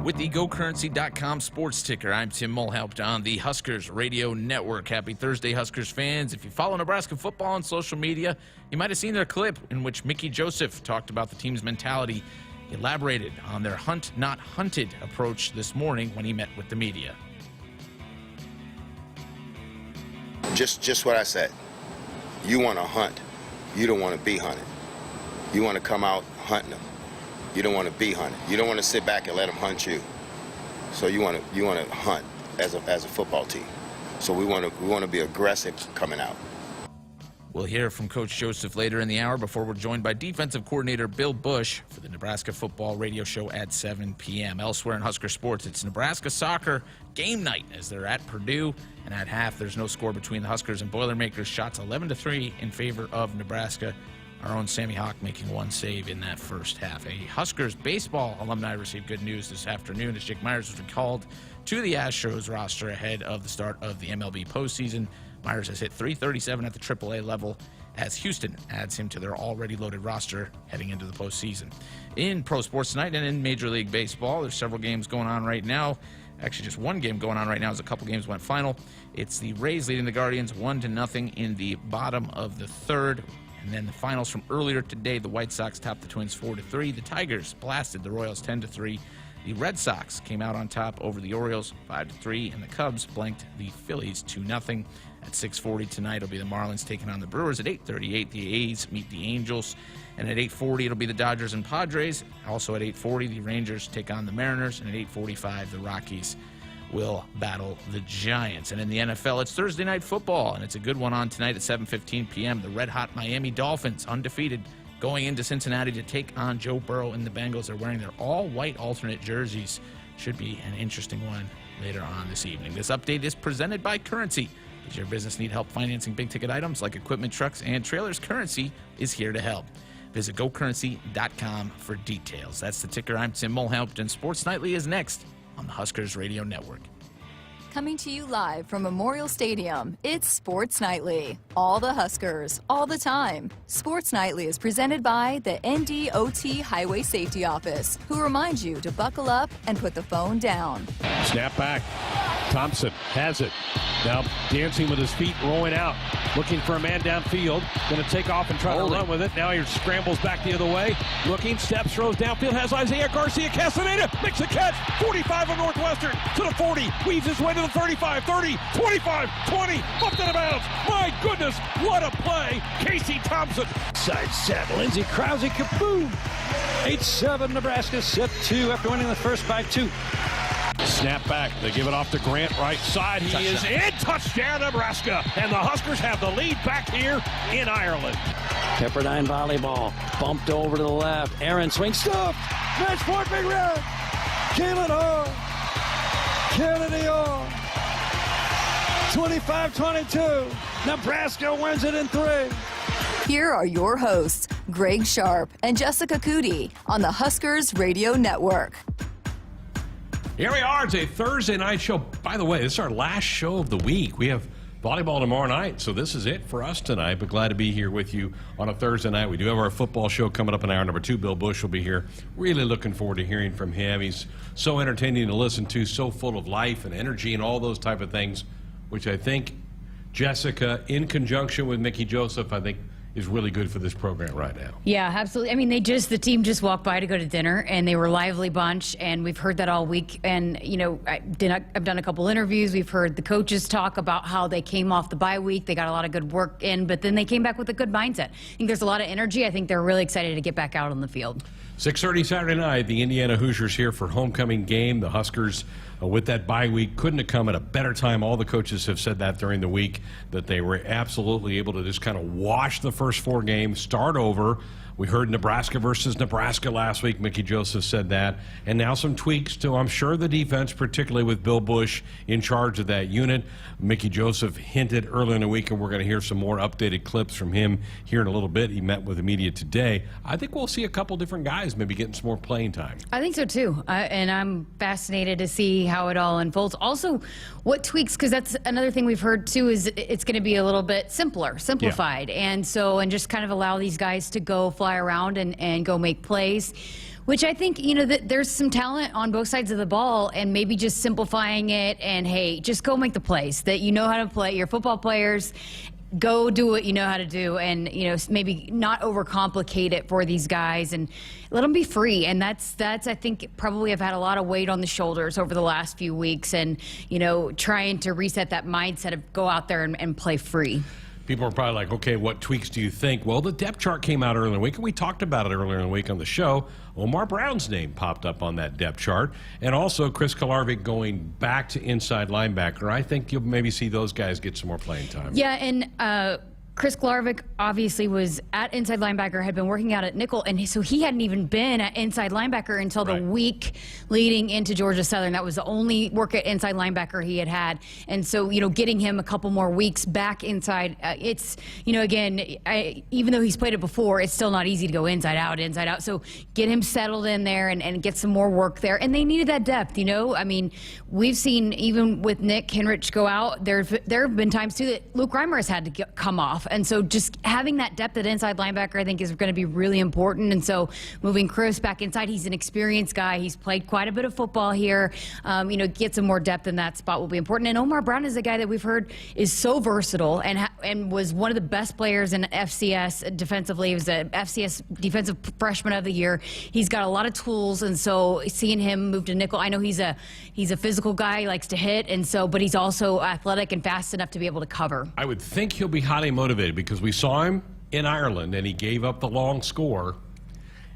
With the GoCurrency.com sports ticker, I'm Tim Mulhaupt on the Huskers Radio Network. Happy Thursday, Huskers fans. If you follow Nebraska football on social media, you might have seen their clip in which Mickey Joseph talked about the team's mentality. He elaborated on their hunt, not hunted approach this morning when he met with the media. Just what I said. You want to hunt. You don't want to be hunted. You want to come out hunting them. You don't want to be hunted. You don't want to sit back and let them hunt you. So you want to hunt as a football team. So we want to be aggressive coming out. We'll hear from Coach Joseph later in the hour before we're joined by defensive coordinator Bill Busch for the Nebraska football radio show at 7 p.m. Elsewhere in Husker sports, it's Nebraska soccer game night as they're at Purdue. And at half, there's no score between the Huskers and Boilermakers. Shots 11-3 in favor of Nebraska. Our own Sammy Hawk making one save in that first half. A Huskers baseball alumni received good news this afternoon as Jake Myers was recalled to the Astros roster ahead of the start of the MLB postseason. Myers has hit .337 at the AAA level as Houston adds him to their already loaded roster heading into the postseason. In pro sports tonight and in Major League Baseball, there's several games going on right now. Actually, just one game going on right now as a couple games went final. It's the Rays leading the Guardians 1-0 in the bottom of the third. And then the finals from earlier today, the White Sox topped the Twins 4-3. The Tigers blasted the Royals 10-3. The Red Sox came out on top over the Orioles 5-3, and the Cubs blanked the Phillies 2-0. At 6:40 tonight, it'll be the Marlins taking on the Brewers. At 8:38, the A's meet the Angels. And at 8:40, it'll be the Dodgers and Padres. Also at 8:40, the Rangers take on the Mariners. And at 8:45, the Rockies will battle the Giants. And in the NFL, it's Thursday Night Football, and it's a good one on tonight at 7:15 p.m. The red-hot Miami Dolphins, undefeated, going into Cincinnati to take on Joe Burrow and the Bengals. They're wearing their all-white alternate jerseys. Should be an interesting one later on this evening. This update is presented by Currency. Does your business need help financing big-ticket items like equipment, trucks, and trailers? Currency is here to help. Visit GoCurrency.com for details. That's the ticker. I'm Tim Mulhaupt, and Sports Nightly is next on the Huskers Radio Network. Coming to you live from Memorial Stadium, it's Sports Nightly. All the Huskers, all the time. Sports Nightly is presented by the NDOT Highway Safety Office, who reminds you to buckle up and put the phone down. Snap back. Thompson has it. Now dancing with his feet, rolling out. Looking for a man downfield. Going to take off and try to run with it. Now he scrambles back the other way. Looking, steps, throws downfield. Has Isaiah Garcia Castaneda. Makes a catch. 45 of Northwestern to the 40. Weaves his way to the 35, 30, 25, 20. Up out of bounds. My goodness, what a play. Casey Thompson. Side set. Lindsey Krause, kaboom. 8-7 Nebraska set 2 after winning the first by 2. Snap back. They give it off to Grant, right side. He is in. Touchdown, Nebraska. And the Huskers have the lead back here in Ireland. Pepperdine volleyball. Bumped over to the left. Aaron swings. Stuff. Match point, Big Red. Kalen Hall. Kennedy Hall. 25-22. Nebraska wins it in 3. Here are your hosts, Greg Sharpe and Jessica Coody on the Huskers Radio Network. Here we are. It's a Thursday night show. By the way, this is our last show of the week. We have volleyball tomorrow night, so this is it for us tonight. But glad to be here with you on a Thursday night. We do have our football show coming up in hour number 2. Bill Busch will be here. Really looking forward to hearing from him. He's so entertaining to listen to, so full of life and energy and all those type of things, which I think Jessica, in conjunction with Mickey Joseph, I think is really good for this program right now. Yeah, absolutely. I mean, the team just walked by to go to dinner, and they were a lively bunch, and we've heard that all week. And, you know, I've done a couple interviews. We've heard the coaches talk about how they came off the bye week. They got a lot of good work in, but then they came back with a good mindset. I think there's a lot of energy. I think they're really excited to get back out on the field. 6:30 Saturday night, the Indiana Hoosiers here for homecoming game. The Huskers, with that bye week, couldn't have come at a better time. All the coaches have said that during the week, that they were absolutely able to just kind of wash the first 4 games, start over. We heard Nebraska versus Nebraska last week. Mickey Joseph said that. And now some tweaks to, I'm sure, the defense, particularly with Bill Busch in charge of that unit. Mickey Joseph hinted earlier in the week, and we're going to hear some more updated clips from him here in a little bit. He met with the media today. I think we'll see a couple different guys maybe getting some more playing time. I think so, too. And I'm fascinated to see how it all unfolds. Also, what tweaks, because that's another thing we've heard, too, is it's going to be a little bit simplified. Yeah. And just kind of allow these guys to go fly around and go make plays. Which I think, there's some talent on both sides of the ball, and maybe just simplifying it and, hey, just go make the plays that you know how to play. You're football players. Go do what you know how to do, and maybe not overcomplicate it for these guys, and let them be free. And that's I think probably have had a lot of weight on the shoulders over the last few weeks, and trying to reset that mindset of go out there and play free. People are probably like, okay, what tweaks do you think? Well, the depth chart came out earlier in the week, and we talked about it earlier in the week on the show. Omar Brown's name popped up on that depth chart, and also Chris Kolarvik going back to inside linebacker. I think you'll maybe see those guys get some more playing time. Yeah, and Chris Kolarvik obviously was at inside linebacker, had been working out at nickel, and so he hadn't even been at inside linebacker until the week leading into Georgia Southern. That was the only work at inside linebacker he had. And so, getting him a couple more weeks back inside, it's, again, even though he's played it before, it's still not easy to go inside out. So get him settled in there and get some more work there. And they needed that depth, I mean, we've seen even with Nick Henrich go out, there have been times too that Luke Reimer has had to come off. And so just having that depth at inside linebacker, I think, is going to be really important. And so moving Chris back inside, he's an experienced guy. He's played quite a bit of football here. Get some more depth in that spot will be important. And Omar Brown is a guy that we've heard is so versatile and was one of the best players in FCS defensively. He was a FCS Defensive Freshman of the Year. He's got a lot of tools, and so seeing him move to nickel, I know he's a physical guy, he likes to hit, and so, but he's also athletic and fast enough to be able to cover. I would think he'll be highly motivated, because we saw him in Ireland and he gave up the long score.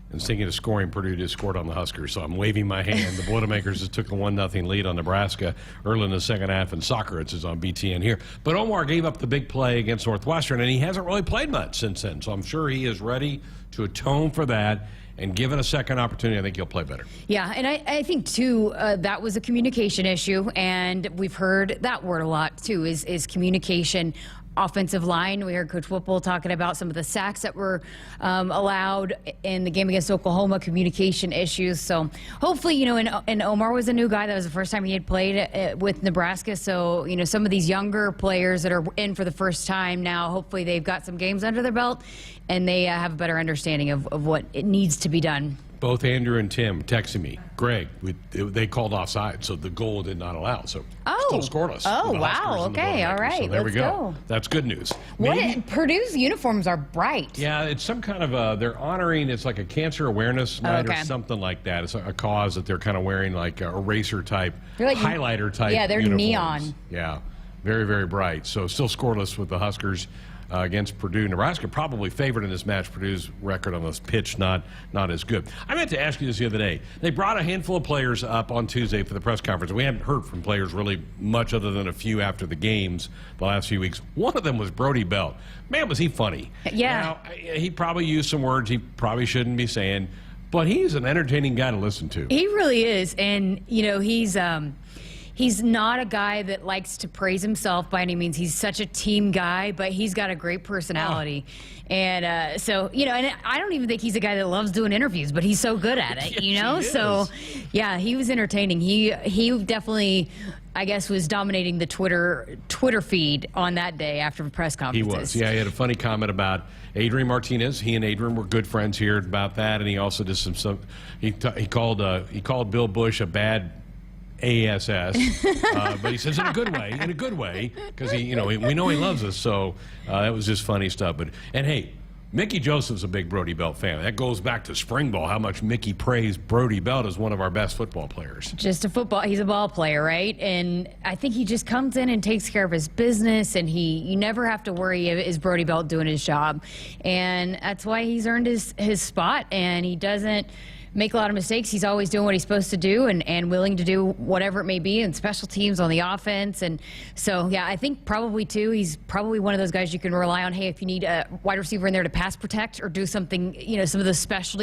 And speaking of scoring, Purdue just scored on the Huskers, so I'm waving my hand. The Boilermakers just took a 1-0 lead on Nebraska early in the second half, and soccer, it's on BTN here. But Omar gave up the big play against Northwestern, and he hasn't really played much since then. So I'm sure he is ready to atone for that. And given a second opportunity, I think he'll play better. Yeah, and I think, too, that was a communication issue, and we've heard that word a lot, too, is communication. Offensive line, we heard Coach Whipple talking about some of the sacks that were allowed in the game against Oklahoma, communication issues. So hopefully, and Omar was a new guy. That was the first time he had played with Nebraska. So, some of these younger players that are in for the first time now, hopefully they've got some games under their belt and they have a better understanding of what it needs to be done. Both Andrew and Tim texted me, Greg, they called offside, so the goal did not allow. So still scoreless. Oh, wow. Okay, all right. So there we go. That's good news. Purdue's uniforms are bright. Yeah, it's some kind of they're honoring, it's like a cancer awareness night or something like that. It's a cause that they're kind of wearing like a eraser type, highlighter type. Yeah, they're uniforms. Neon. Yeah, very, very bright. So still scoreless with the Huskers. Against Purdue. Nebraska probably favored in this match. Purdue's record on this pitch not as good. I meant to ask you this the other day. They brought a handful of players up on Tuesday for the press conference. We haven't heard from players really much other than a few after the games the last few weeks. One of them was Brody Belt. Man, was he funny. Yeah. Now, he probably used some words he probably shouldn't be saying, but he's an entertaining guy to listen to. He really is. And, he's not a guy that likes to praise himself by any means. He's such a team guy, but he's got a great personality. And so, and I don't even think he's a guy that loves doing interviews, but he's so good at it, So, yeah, he was entertaining. He definitely, I guess, was dominating the Twitter feed on that day after the press conferences. He was. Yeah, he had a funny comment about Adrian Martinez. He and Adrian were good friends here about that, and he also did some he called Bill Busch a bad ASS, but he says in a good way, because we know he loves us. So that was just funny stuff. And hey, Mickey Joseph's a big Brody Belt fan. That goes back to spring ball, how much Mickey praised Brody Belt as one of our best football players. He's a ball player, right? And I think he just comes in and takes care of his business, and you never have to worry, is Brody Belt doing his job? And that's why he's earned his spot, and he doesn't make a lot of mistakes. He's always doing what he's supposed to do and willing to do whatever it may be in special teams, on the offense. And so, yeah, I think probably, too, he's probably one of those guys you can rely on. Hey, if you need a wide receiver in there to pass protect or do something, some of the specialty